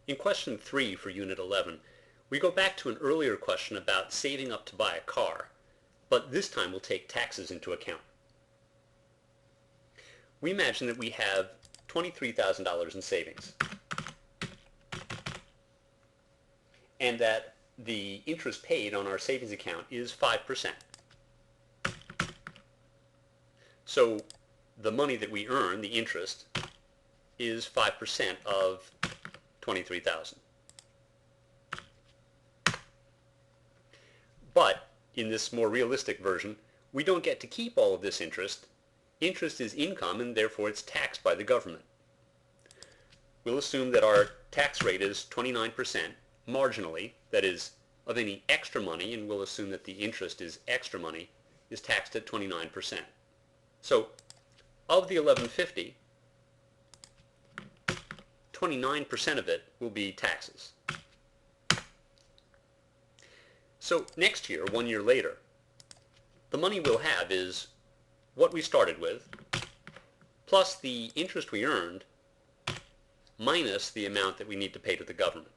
In question 3 for Unit 11, we go back to an earlier question about saving up to buy a car, but this time we'll take taxes into account. We imagine that we have $23,000 in savings, and that the interest paid on our savings account is 5%. So the money that we earn, the interest, is 5% of 23,000. But in this more realistic version, we don't get to keep all of this interest. Interest is income, and therefore it's taxed by the government. We'll assume that our tax rate is 29%, marginally, that is, of any extra money, and we'll assume that the interest is extra money, is taxed at 29%. So, of the $1150, 29% of it will be taxes. So next year, 1 year later, the money we'll have is what we started with, plus the interest we earned, minus the amount that we need to pay to the government.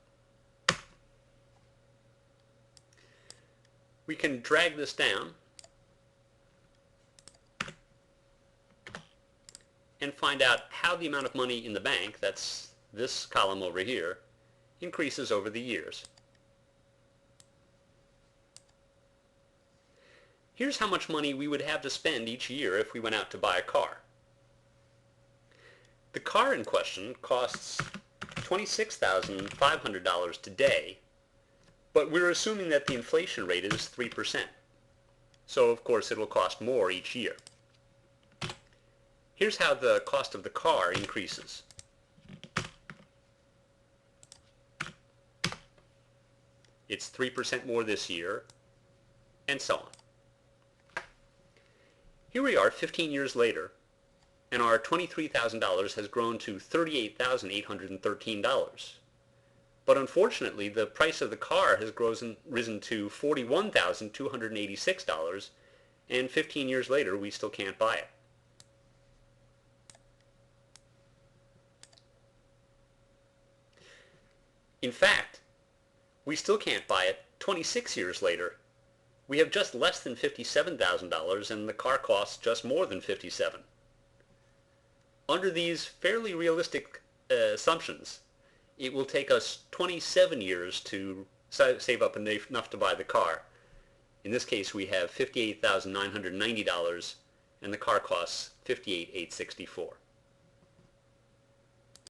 We can drag this down and find out how the amount of money in the bank, that's this column over here, increases over the years. Here's how much money we would have to spend each year if we went out to buy a car. The car in question costs $26,500 today, but we're assuming that the inflation rate is 3%. So of course it will cost more each year. Here's how the cost of the car increases. It's 3% more this year, and so on. Here we are 15 years later, and our $23,000 has grown to $38,813. But unfortunately, the price of the car has risen to $41,286, and 15 years later, we still can't buy it. In fact, we still can't buy it 26 years later. We have just less than $57,000 and the car costs just more than $57,000. Under these fairly realistic assumptions, it will take us 27 years to save up enough to buy the car. In this case, we have $58,990 and the car costs $58,864.